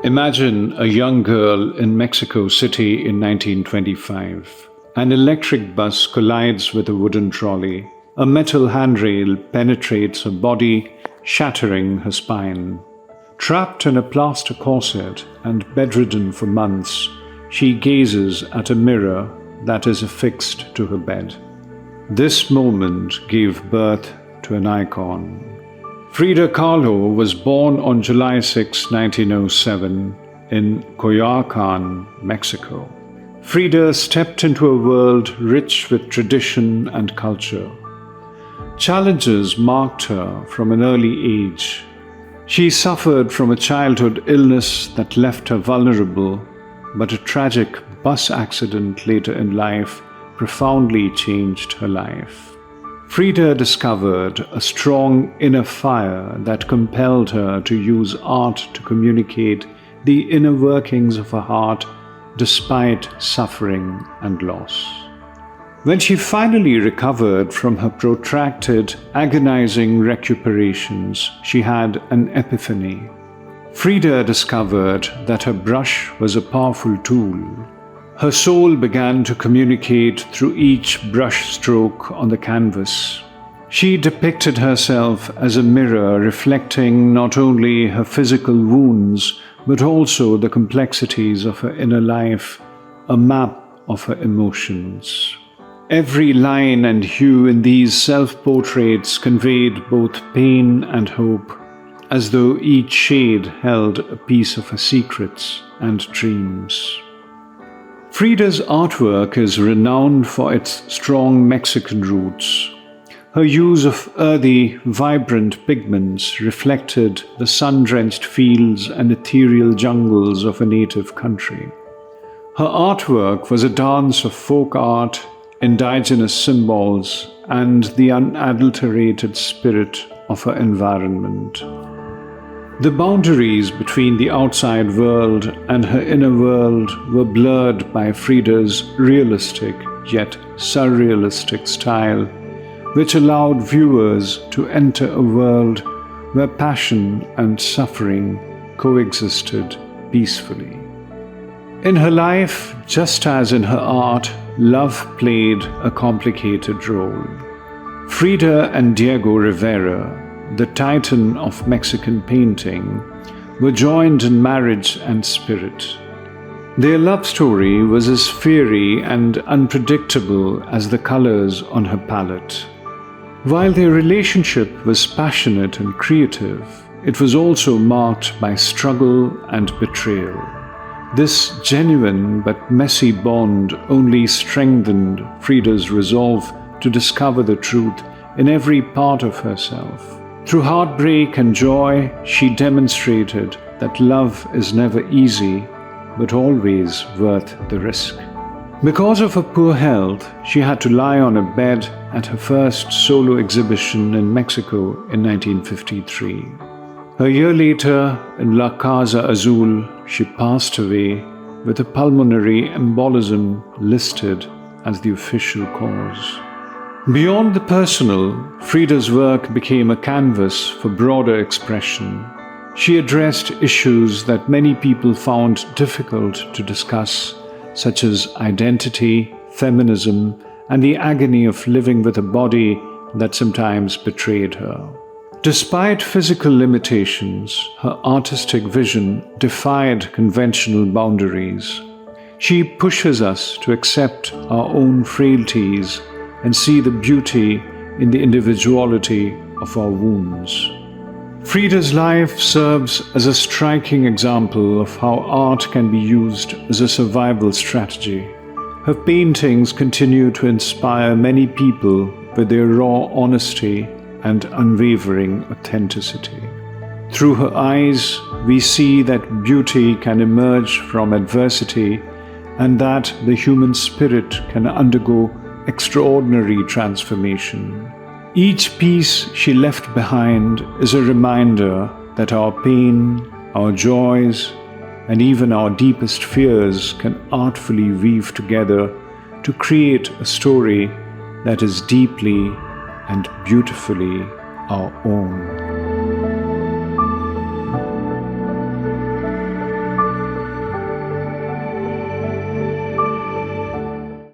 Imagine a young girl in Mexico City in 1925. An electric bus collides with a wooden trolley. A metal handrail penetrates her body, shattering her spine. Trapped in a plaster corset and bedridden for months, she gazes at a mirror that is affixed to her bed. This moment gave birth to an icon. Frida Kahlo was born on July 6, 1907, in Coyoacan, Mexico. Frida stepped into a world rich with tradition and culture. Challenges marked her from an early age. She suffered from a childhood illness that left her vulnerable, but a tragic bus accident later in life profoundly changed her life. Frida discovered a strong inner fire that compelled her to use art to communicate the inner workings of her heart despite suffering and loss. When she finally recovered from her protracted, agonizing recuperations, she had an epiphany. Frida discovered that her brush was a powerful tool. Her soul began to communicate through each brush stroke on the canvas. She depicted herself as a mirror reflecting not only her physical wounds, but also the complexities of her inner life, a map of her emotions. Every line and hue in these self-portraits conveyed both pain and hope, as though each shade held a piece of her secrets and dreams. Frida's artwork is renowned for its strong Mexican roots. Her use of earthy, vibrant pigments reflected the sun-drenched fields and ethereal jungles of a native country. Her artwork was a dance of folk art, indigenous symbols, and the unadulterated spirit of her environment. The boundaries between the outside world and her inner world were blurred by Frida's realistic yet surrealistic style, which allowed viewers to enter a world where passion and suffering coexisted peacefully. In her life, just as in her art, love played a complicated role. Frida and Diego Rivera, the titan of Mexican painting, were joined in marriage and spirit. Their love story was as fiery and unpredictable as the colors on her palette. While their relationship was passionate and creative, it was also marked by struggle and betrayal. This genuine but messy bond only strengthened Frida's resolve to discover the truth in every part of herself. Through heartbreak and joy, she demonstrated that love is never easy, but always worth the risk. Because of her poor health, she had to lie on a bed at her first solo exhibition in Mexico in 1953. A year later, in La Casa Azul, she passed away with a pulmonary embolism listed as the official cause. Beyond the personal, Frida's work became a canvas for broader expression. She addressed issues that many people found difficult to discuss, such as identity, feminism, and the agony of living with a body that sometimes betrayed her. Despite physical limitations, her artistic vision defied conventional boundaries. She pushes us to accept our own frailties and see the beauty in the individuality of our wounds. Frida's life serves as a striking example of how art can be used as a survival strategy. Her paintings continue to inspire many people with their raw honesty and unwavering authenticity. Through her eyes, we see that beauty can emerge from adversity and that the human spirit can undergo extraordinary transformation. Each piece she left behind is a reminder that our pain, our joys, and even our deepest fears can artfully weave together to create a story that is deeply and beautifully our own.